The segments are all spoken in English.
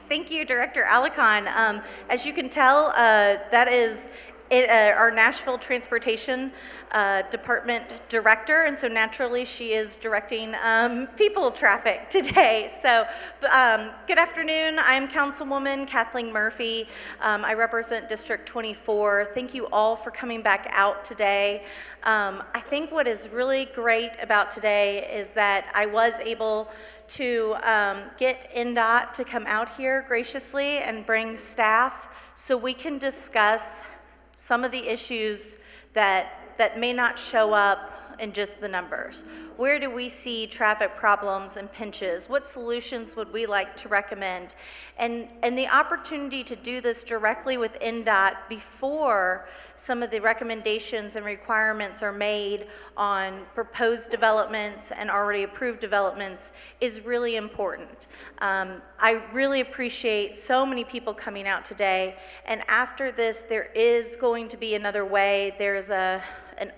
Thank you, Director Alicon. As you can tell, that is our Nashville Transportation Department Director, and so naturally she is directing people traffic today. So good afternoon. I'm Councilwoman Kathleen Murphy. I represent District 24. Thank you all for coming back out today. I think what is really great about today is that I was able to get NDOT to come out here graciously and bring staff so we can discuss some of the issues that may not show up in just the numbers. Where do we see traffic problems and pinches? What solutions would we like to recommend? And the opportunity to do this directly with NDOT before some of the recommendations and requirements are made on proposed developments and already approved developments is really important. I really appreciate so many people coming out today, and after this there is going to be another way. There's an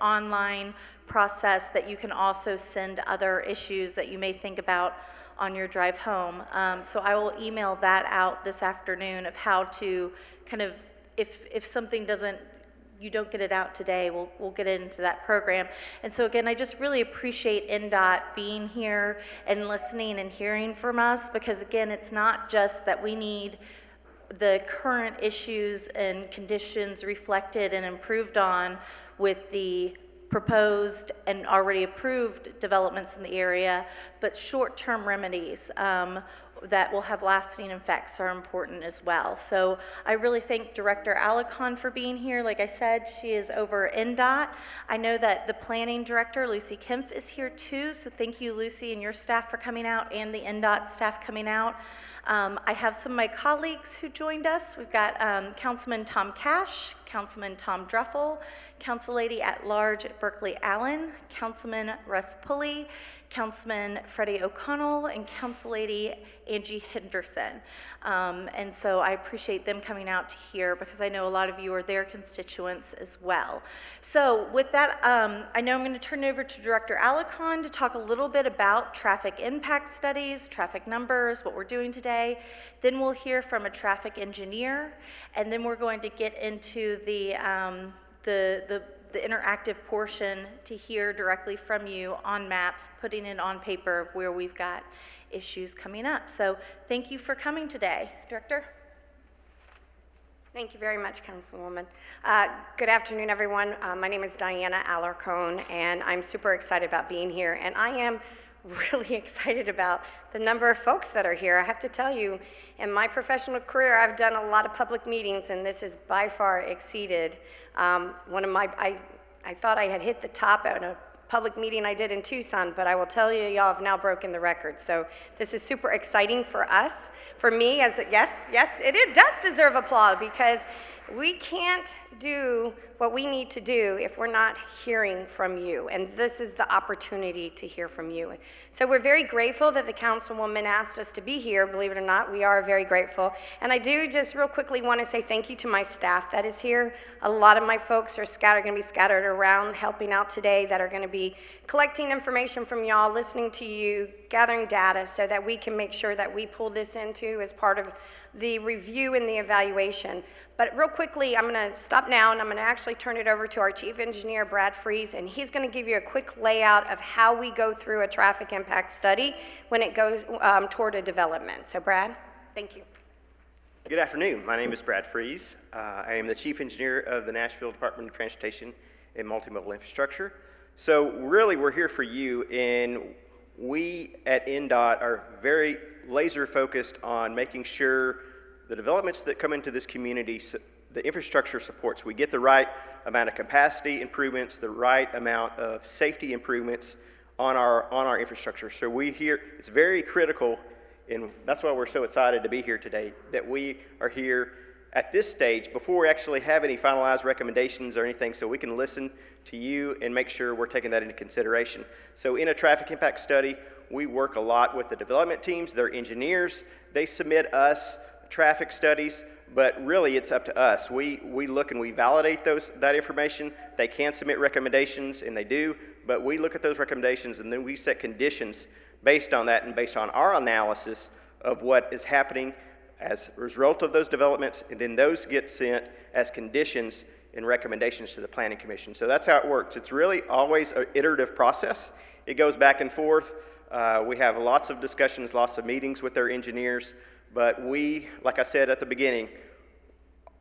online process that you can also send other issues that you may think about on your drive home. So I will email that out this afternoon of how to kind of, if something you don't get it out today, we'll get it into that program. And so again, I just really appreciate NDOT being here and listening and hearing from us, because again, it's not just that we need the current issues and conditions reflected and improved on with the proposed and already approved developments in the area, but short-term remedies that will have lasting effects are important as well. So I really thank Director Alicon for being here. Like I said, she is over NDOT. I know that the planning director, Lucy Kempf, is here too, so thank you, Lucy, and your staff for coming out, and the NDOT staff coming out. I have some of my colleagues who joined us. We've got Councilman Tom Cash, Councilman Tom Druffel, Council Lady at Large Berkeley Allen, Councilman Russ Pulley, Councilman Freddie O'Connell, and Council Lady Angie Henderson. And so I appreciate them coming out to hear, because I know a lot of you are their constituents as well. So with that, I know I'm going to turn it over to Director Alicon to talk a little bit about traffic impact studies, traffic numbers, what we're doing today. Then we'll hear from a traffic engineer, and then we're going to get into the interactive portion to hear directly from you on maps, putting it on paper of where we've got issues coming up. So thank you for coming today. Director? Thank you very much, Councilwoman. Good afternoon, everyone. My name is Diana Alarcon, and I'm super excited about being here. And I am really excited about the number of folks that are here. I have to tell you, in my professional career, I've done a lot of public meetings, and this has by far exceeded I thought I had hit the top at a public meeting I did in Tucson, but I will tell you, y'all have now broken the record. So this is super exciting for us, for me, yes, it does deserve applause, because we can't do what we need to do if we're not hearing from you, and this is the opportunity to hear from you. So we're very grateful that the Councilwoman asked us to be here. Believe it or not, we are very grateful. And I do just real quickly want to say thank you to my staff that is here. A lot of my folks are going to be scattered around helping out today, that are going to be collecting information from y'all, listening to you, gathering data, so that we can make sure that we pull this into as part of the review and the evaluation. But real quickly, I'm going to stop now, and I'm going to actually turn it over to our Chief Engineer, Brad Freeze, and he's going to give you a quick layout of how we go through a traffic impact study when it goes toward a development. So Brad, thank you. Good afternoon. My name is Brad Freeze. I am the Chief Engineer of the Nashville Department of Transportation and Multimodal Infrastructure. So really, we're here for you, and we at NDOT are very laser focused on making sure the developments that come into this community, the infrastructure supports. We get the right amount of capacity improvements, the right amount of safety improvements on our infrastructure. So it's very critical, and that's why we're so excited to be here today, that we are here at this stage before we actually have any finalized recommendations or anything, so we can listen to you and make sure we're taking that into consideration. So in a traffic impact study, we work a lot with the development teams, their engineers. They submit us traffic studies, but really it's up to us. We look and we validate that information. They can submit recommendations, and they do, but we look at those recommendations, and then we set conditions based on that and based on our analysis of what is happening as a result of those developments, and then those get sent as conditions and recommendations to the Planning Commission. So that's how it works. It's really always an iterative process. It goes back and forth. We have lots of discussions, lots of meetings with their engineers, but we, like I said at the beginning,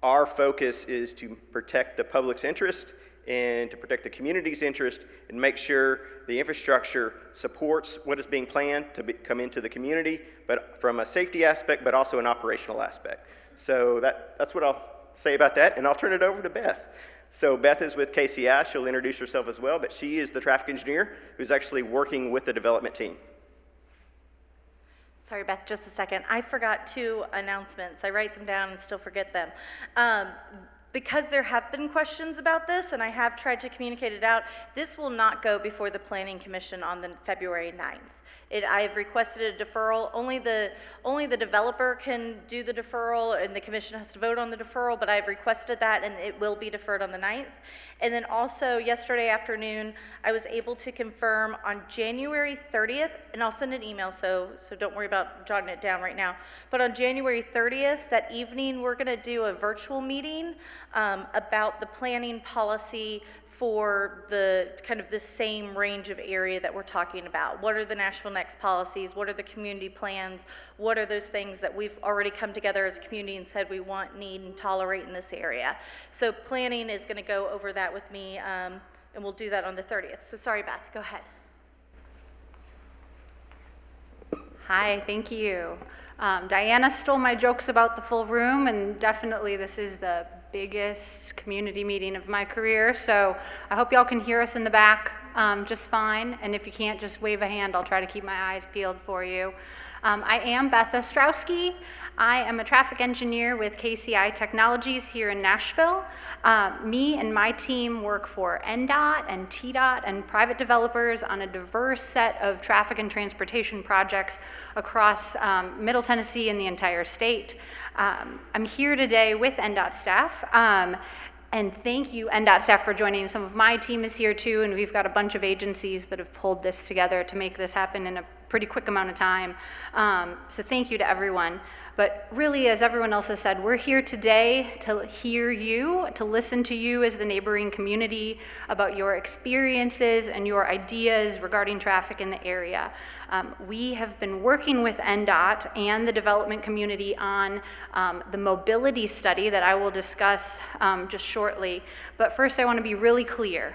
our focus is to protect the public's interest and to protect the community's interest and make sure the infrastructure supports what is being planned to come into the community, but from a safety aspect, but also an operational aspect. So that's what I'll say about that, and I'll turn it over to Beth. So Beth is with KCI. She'll introduce herself as well, but she is the traffic engineer who's actually working with the development team. Sorry, Beth, just a second. I forgot 2 announcements. I write them down and still forget them. Because there have been questions about this, and I have tried to communicate it out, this will not go before the Planning Commission on the February 9th. I have requested a deferral. Only the developer can do the deferral, and the commission has to vote on the deferral, but I've requested that, and it will be deferred on the 9th. And then also, yesterday afternoon, I was able to confirm on January 30th, and I'll send an email, so don't worry about jotting it down right now, but on January 30th, that evening, we're gonna do a virtual meeting about the planning policy for the kind of the same range of area that we're talking about. What are the Nashville Next policies? What are the community plans? What are those things that we've already come together as a community and said we want, need, and tolerate in this area? So planning is gonna go over that with me, and we'll do that on the 30th. So sorry, Beth, go ahead. Hi, thank you. Diana stole my jokes about the full room, and definitely this is the biggest community meeting of my career, so I hope y'all can hear us in the back just fine, and if you can't, just wave a hand. I'll try to keep my eyes peeled for you. I am Beth Ostrowski. I am a traffic engineer with KCI Technologies here in Nashville. Me and my team work for NDOT and TDOT and private developers on a diverse set of traffic and transportation projects across Middle Tennessee and the entire state. I'm here today with NDOT staff. And thank you, NDOT staff, for joining. Some of my team is here too, and we've got a bunch of agencies that have pulled this together to make this happen in a pretty quick amount of time. So thank you to everyone. But really, as everyone else has said, we're here today to hear you, to listen to you as the neighboring community about your experiences and your ideas regarding traffic in the area. We have been working with NDOT and the development community on the mobility study that I will discuss just shortly. But first, I want to be really clear.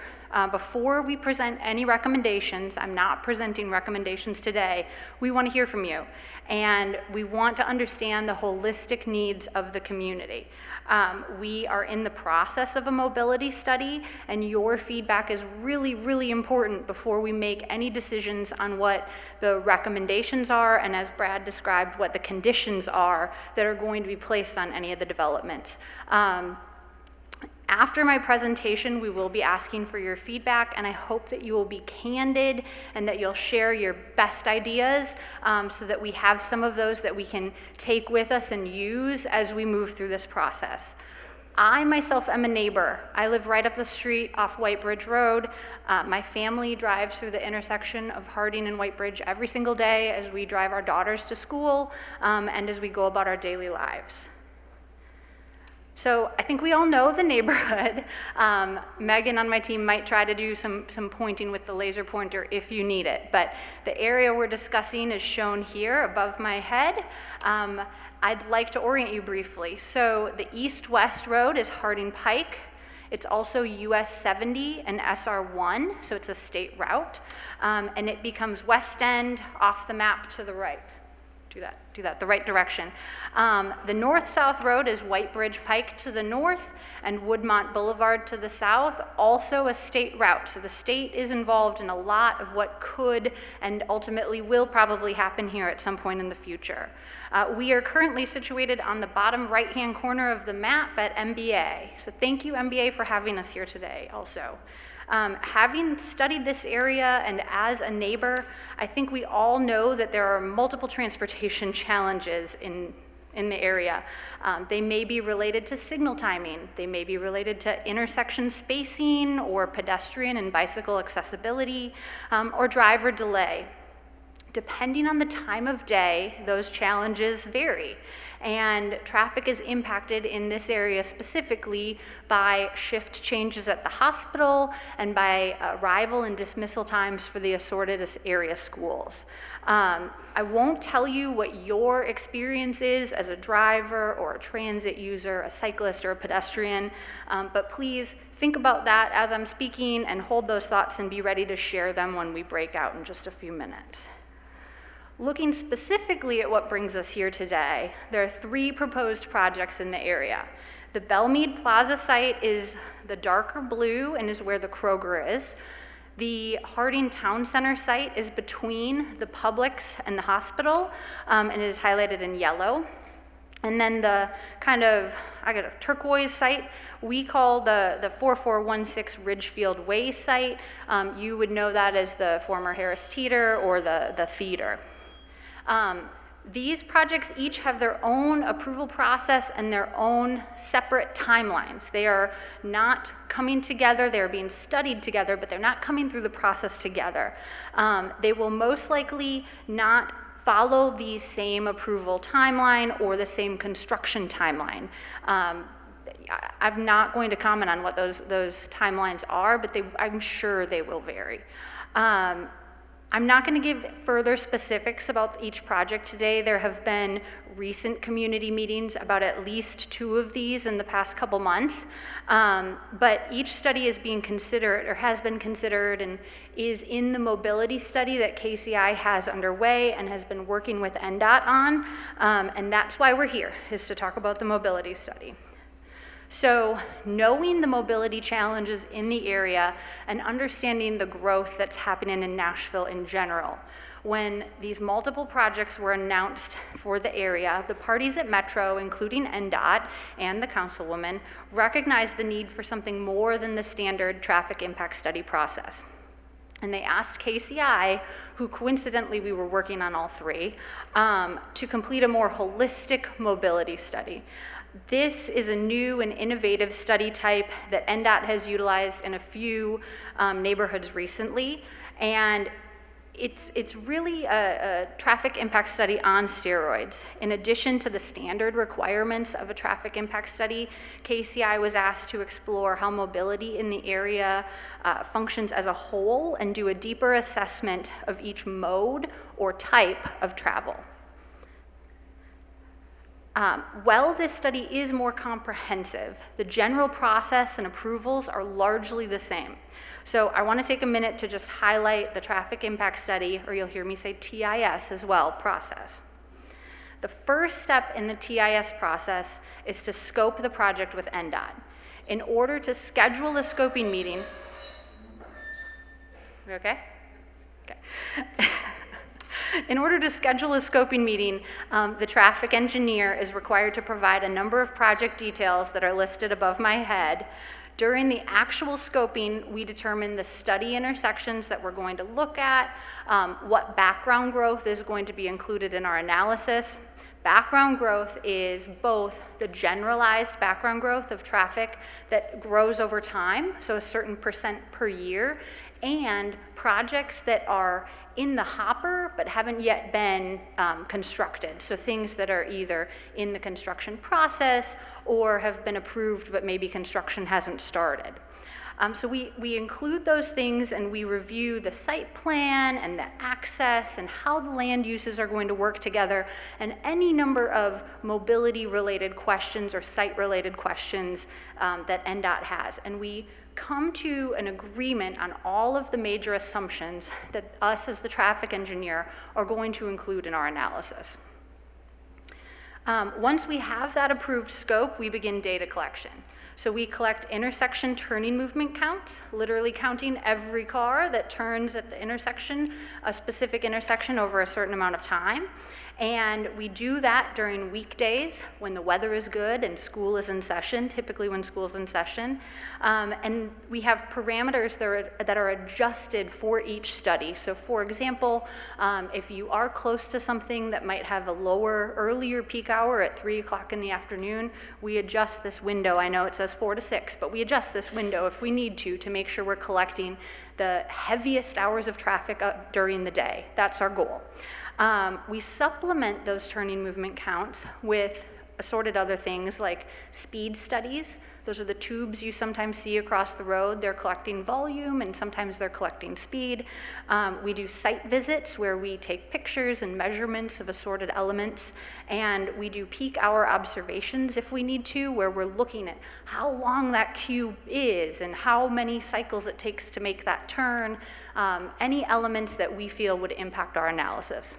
Before we present any recommendations, I'm not presenting recommendations today, we want to hear from you. And we want to understand the holistic needs of the community. We are in the process of a mobility study, and your feedback is really, really important before we make any decisions on what the recommendations are, and as Brad described, what the conditions are that are going to be placed on any of the developments. After my presentation, we will be asking for your feedback, and I hope that you will be candid and that you'll share your best ideas so that we have some of those that we can take with us and use as we move through this process. I myself am a neighbor. I live right up the street off White Bridge Road. My family drives through the intersection of Harding and White Bridge every single day as we drive our daughters to school and as we go about our daily lives. So I think we all know the neighborhood. Megan on my team might try to do some pointing with the laser pointer if you need it, but the area we're discussing is shown here above my head. I'd like to orient you briefly. So the east-west road is Harding Pike. It's also US 70 and SR1, so it's a state route, and it becomes West End off the map to the right. Do that, the right direction. The north-south road is White Bridge Pike to the north and Woodmont Boulevard to the south, also a state route. So the state is involved in a lot of what could and ultimately will probably happen here at some point in the future. We are currently situated on the bottom right-hand corner of the map at MBA. So thank you, MBA, for having us here today also. Having studied this area and as a neighbor, I think we all know that there are multiple transportation challenges in the area. They may be related to signal timing. They may be related to intersection spacing or pedestrian and bicycle accessibility or driver delay. Depending on the time of day, those challenges vary. and traffic is impacted in this area specifically by shift changes at the hospital and by arrival and dismissal times for the assorted area schools. I won't tell you what your experience is as a driver or a transit user, a cyclist or a pedestrian, but please think about that as I'm speaking and hold those thoughts and be ready to share them when we break out in just a few minutes. Looking specifically at what brings us here today, there are 3 proposed projects in the area. The Belmead Plaza site is the darker blue and is where the Kroger is. The Harding Town Center site is between the Publix and the hospital, and it is highlighted in yellow. And then the kind of, turquoise site, we call the 4416 Ridgefield Way site. You would know that as the former Harris Teeter or the theater. These projects each have their own approval process and their own separate timelines. They are not coming together, they're being studied together, but they're not coming through the process together. They will most likely not follow the same approval timeline or the same construction timeline. I'm not going to comment on what those timelines are, but I'm sure they will vary. I'm not going to give further specifics about each project today. There have been recent community meetings about at least 2 of these in the past couple months, but each study is being considered or has been considered and is in the mobility study that KCI has underway and has been working with NDOT on, and that's why we're here, is to talk about the mobility study. So knowing the mobility challenges in the area and understanding the growth that's happening in Nashville in general, when these multiple projects were announced for the area, the parties at Metro, including NDOT and the councilwoman, recognized the need for something more than the standard traffic impact study process. And they asked KCI, who coincidentally we were working on all 3, to complete a more holistic mobility study. This is a new and innovative study type that NDOT has utilized in a few neighborhoods recently, and it's really a traffic impact study on steroids. In addition to the standard requirements of a traffic impact study, KCI was asked to explore how mobility in the area functions as a whole and do a deeper assessment of each mode or type of travel. While this study is more comprehensive, the general process and approvals are largely the same. So I want to take a minute to just highlight the traffic impact study, or you'll hear me say TIS as well, process. The first step in the TIS process is to scope the project with NDOT. In order to schedule a scoping meeting, okay? Okay. In order to schedule a scoping meeting, the traffic engineer is required to provide a number of project details that are listed above my head. During the actual scoping, we determine the study intersections that we're going to look at, what background growth is going to be included in our analysis. Background growth is both the generalized background growth of traffic that grows over time, so a certain percent per year, and projects that are in the hopper but haven't yet been constructed. So things that are either in the construction process or have been approved but maybe construction hasn't started. So we include those things and we review the site plan and the access and how the land uses are going to work together and any number of mobility related questions or site related questions that NDOT has. And we come to an agreement on all of the major assumptions that us as the traffic engineer are going to include in our analysis. Once we have that approved scope, we begin data collection. So we collect intersection turning movement counts, literally counting every car that turns at the intersection, a specific intersection over a certain amount of time. And we do that during weekdays when the weather is good and school is in session, typically when school's in session. And we have parameters that are adjusted for each study. So for example, if you are close to something that might have a earlier peak hour at 3 o'clock in the afternoon, we adjust this window. I know it says 4 to 6, but we adjust this window if we need to make sure we're collecting the heaviest hours of traffic during the day. That's our goal. We supplement those turning movement counts with assorted other things like speed studies. Those are the tubes you sometimes see across the road. They're collecting volume and sometimes they're collecting speed. We do site visits where we take pictures and measurements of assorted elements, and we do peak hour observations if we need to, where we're looking at how long that cube is and how many cycles it takes to make that turn, any elements that we feel would impact our analysis.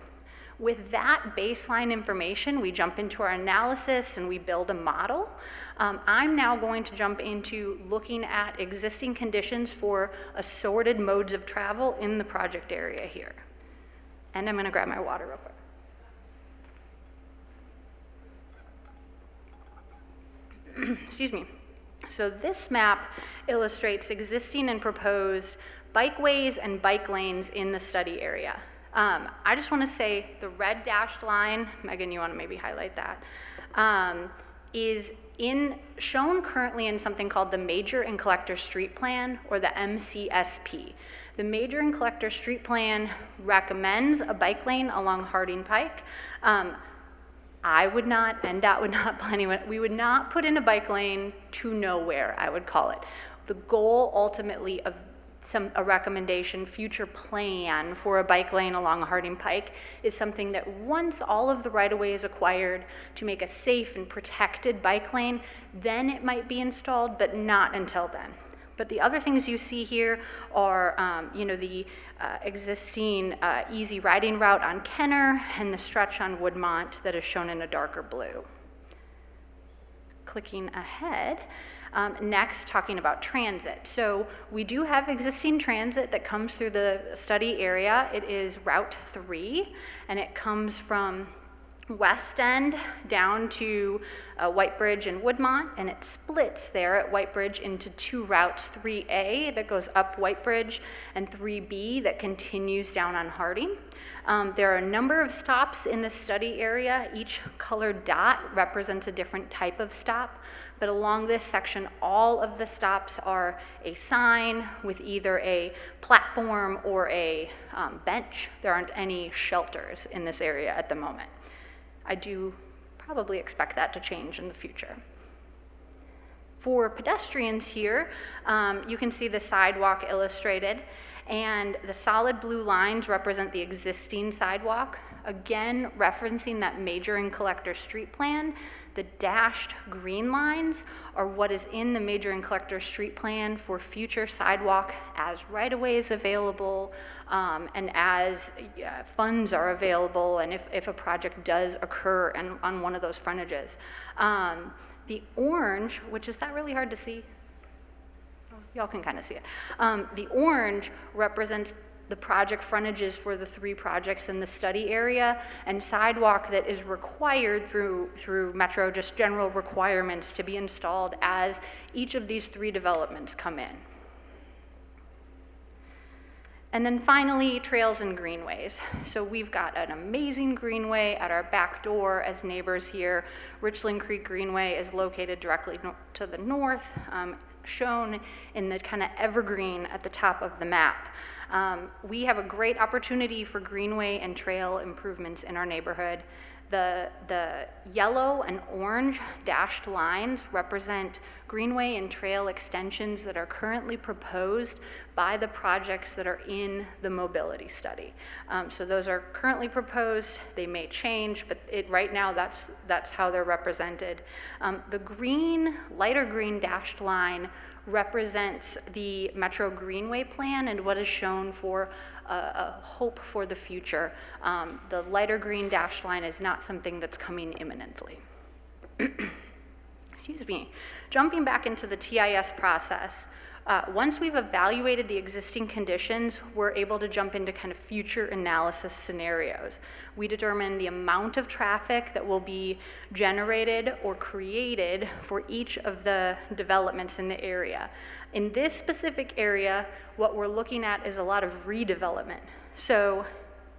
With that baseline information, we jump into our analysis and we build a model. I'm now going to jump into looking at existing conditions for assorted modes of travel in the project area here. And I'm going to grab my water real quick. Excuse me. So this map illustrates existing and proposed bikeways and bike lanes in the study area. I just want to say the red dashed line, Megan, you want to maybe highlight that, is shown currently in something called the Major and Collector Street Plan, or the MCSP. The Major and Collector Street Plan recommends a bike lane along Harding Pike. I would not, and DOT would not plan anyone, we would not put in a bike lane to nowhere, I would call it. The goal ultimately of a recommendation, future plan for a bike lane along Harding Pike is something that once all of the right-of-way is acquired to make a safe and protected bike lane, then it might be installed, but not until then. But the other things you see here are, the existing easy riding route on Kenner and the stretch on Woodmont that is shown in a darker blue. Clicking ahead. Next, talking about transit. So we do have existing transit that comes through the study area. It is Route 3, and it comes from West End down to White Bridge and Woodmont, and it splits there at White Bridge into two routes, 3A that goes up White Bridge and 3B that continues down on Harding. There are a number of stops in the study area. Each colored dot represents a different type of stop, but along this section, all of the stops are a sign with either a platform or a bench. There aren't any shelters in this area at the moment. I do probably expect that to change in the future. For pedestrians here, you can see the sidewalk illustrated, and the solid blue lines represent the existing sidewalk. Again, referencing that Major and Collector Street Plan, the dashed green lines are what is in the Major and Collector Street Plan for future sidewalk as right-of-way is available and as funds are available, and if a project does occur on one of those frontages. The orange, which is that really hard to see? Y'all can kind of see it. The orange represents the project frontages for the three projects in the study area, and sidewalk that is required through Metro, just general requirements to be installed as each of these three developments come in. And then finally, trails and greenways. So we've got an amazing greenway at our back door as neighbors here. Richland Creek Greenway is located directly to the north, shown in the kind of evergreen at the top of the map. We have a great opportunity for greenway and trail improvements in our neighborhood. The yellow and orange dashed lines represent greenway and trail extensions that are currently proposed by the projects that are in the mobility study. So those are currently proposed. They may change, but right now that's how they're represented. The green, lighter green dashed line represents the Metro Greenway Plan and what is shown for a hope for the future. The lighter green dashed line is not something that's coming imminently. Excuse me. Jumping back into the TIS process, once we've evaluated the existing conditions, we're able to jump into kind of future analysis scenarios. We determine the amount of traffic that will be generated or created for each of the developments in the area. In this specific area, what we're looking at is a lot of redevelopment. So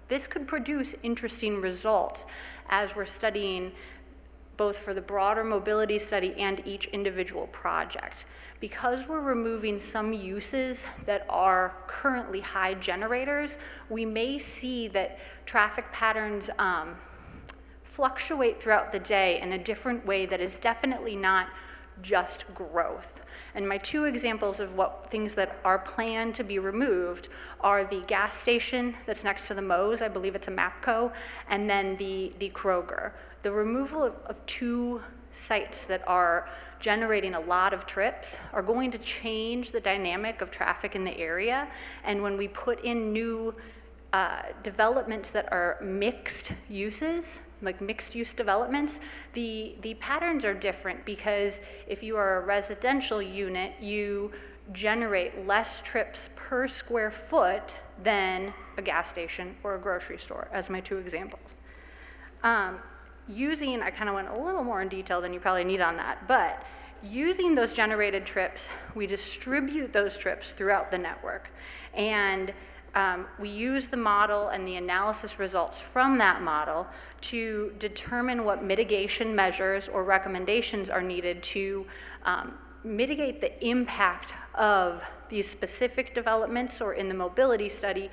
this could produce interesting results as we're studying both for the broader mobility study and each individual project. Because we're removing some uses that are currently high generators, we may see that traffic patterns fluctuate throughout the day in a different way that is definitely not just growth. And my two examples of what things that are planned to be removed are the gas station that's next to the Moe's, I believe it's a MAPCO, and then the Kroger. The removal of two sites that are generating a lot of trips are going to change the dynamic of traffic in the area. And when we put in new developments that are mixed uses, like mixed use developments, the patterns are different, because if you are a residential unit, you generate less trips per square foot than a gas station or a grocery store, as my two examples. I kind of went a little more in detail than you probably need on that, but using those generated trips, we distribute those trips throughout the network. And we use the model and the analysis results from that model to determine what mitigation measures or recommendations are needed to mitigate the impact of these specific developments, or in the mobility study,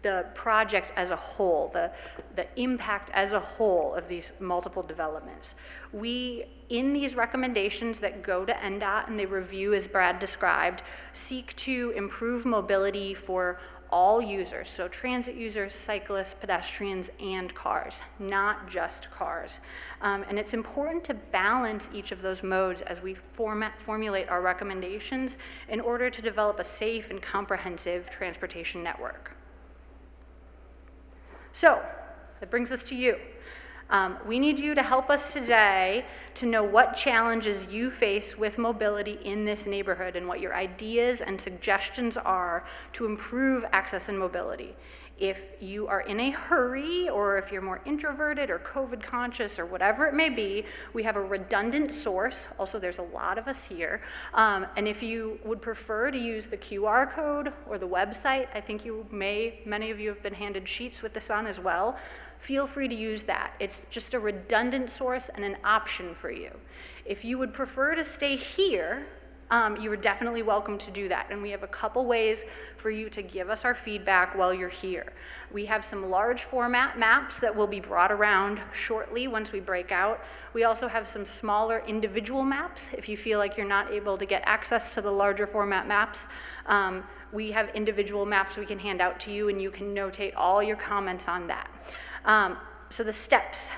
the project as a whole, the impact as a whole of these multiple developments. We, in these recommendations that go to NDOT and they review, as Brad described, seek to improve mobility for all users, so transit users, cyclists, pedestrians, and cars, not just cars. And it's important to balance each of those modes as we formulate our recommendations in order to develop a safe and comprehensive transportation network. So, that brings us to you. We need you to help us today to know what challenges you face with mobility in this neighborhood and what your ideas and suggestions are to improve access and mobility. If you are in a hurry, or if you're more introverted or COVID conscious or whatever it may be, we have a redundant source. Also, there's a lot of us here. And if you would prefer to use the QR code or the website, I think many of you have been handed sheets with this on as well. Feel free to use that. It's just a redundant source and an option for you. If you would prefer to stay here, you are definitely welcome to do that. And we have a couple ways for you to give us our feedback while you're here. We have some large format maps that will be brought around shortly once we break out. We also have some smaller individual maps if you feel like you're not able to get access to the larger format maps. We have individual maps we can hand out to you, and you can notate all your comments on that. So the steps,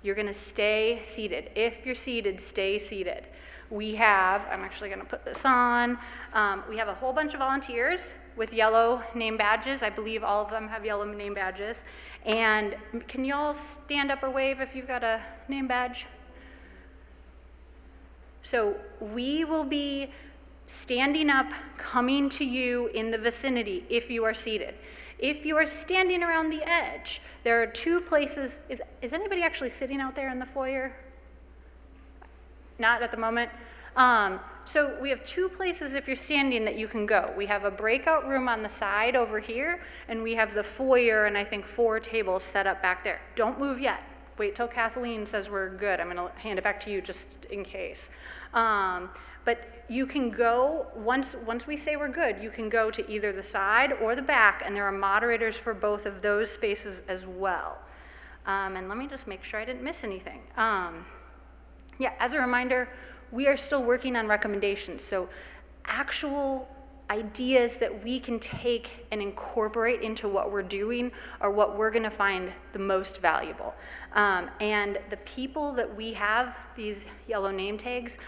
you're gonna stay seated. If you're seated, stay seated. We have, I'm actually gonna put this on, we have a whole bunch of volunteers with yellow name badges. I believe all of them have yellow name badges. And can y'all stand up or wave if you've got a name badge? So we will be standing up, coming to you in the vicinity if you are seated. If you are standing around the edge, there are two places. Is anybody actually sitting out there in the foyer? Not at the moment. So we have two places if you're standing that you can go. We have a breakout room on the side over here, and we have the foyer, and I think 4 tables set up back there. Don't move yet. Wait till Kathleen says we're good. I'm gonna hand it back to you just in case. But you can go, once we say we're good, you can go to either the side or the back, and there are moderators for both of those spaces as well. And let me just make sure I didn't miss anything. Yeah, as a reminder, we are still working on recommendations, so actual ideas that we can take and incorporate into what we're doing are what we're gonna find the most valuable. And the people that we have, these yellow name tags,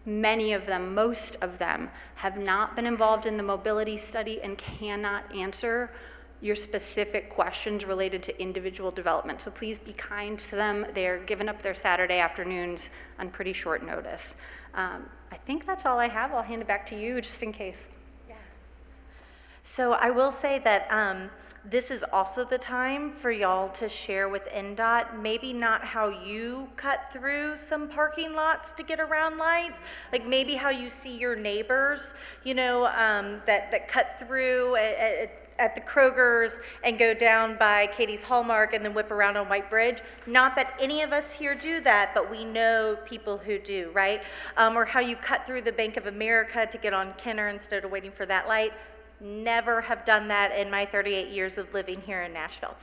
many of them, most of them, have not been involved in the mobility study and cannot answer your specific questions related to individual development. So please be kind to them. They're giving up their Saturday afternoons on pretty short notice. I think that's all I have. I'll hand it back to you just in case. So I will say that this is also the time for y'all to share with NDOT, maybe not how you cut through some parking lots to get around lights, like maybe how you see your neighbors, you know, that cut through at the Kroger's and go down by Katie's Hallmark and then whip around on White Bridge. Not that any of us here do that, but we know people who do, right? Or how you cut through the Bank of America to get on Kenner instead of waiting for that light. Never have done that in my 38 years of living here in Nashville.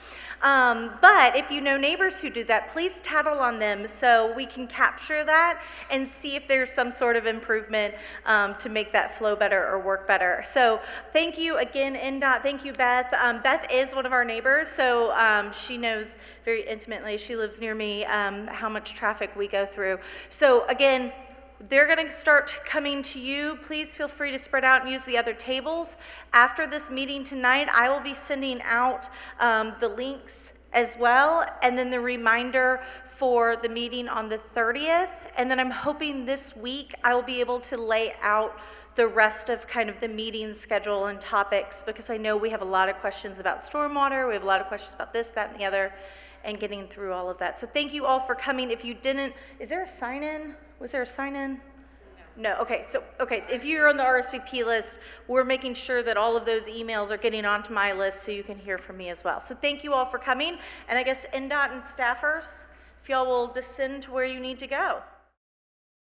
But if you know neighbors who do that, please tattle on them so we can capture that and see if there's some sort of improvement to make that flow better or work better. So thank you again, NDOT. Thank you, Beth. Beth is one of our neighbors, so she knows very intimately, she lives near me, how much traffic we go through. So again, they're going to start coming to you. Please feel free to spread out and use the other tables. After this meeting tonight, I will be sending out the links as well, and then the reminder for the meeting on the 30th. And then I'm hoping this week I will be able to lay out the rest of kind of the meeting schedule and topics, because I know we have a lot of questions about stormwater. We have a lot of questions about this, that, and the other, and getting through all of that. So thank you all for coming. If you didn't, is there a sign-in? Was there a sign-in? No. Okay, so, if you're on the RSVP list, we're making sure that all of those emails are getting onto my list so you can hear from me as well. So thank you all for coming, and I guess NDOT and staffers, if y'all will descend to where you need to go.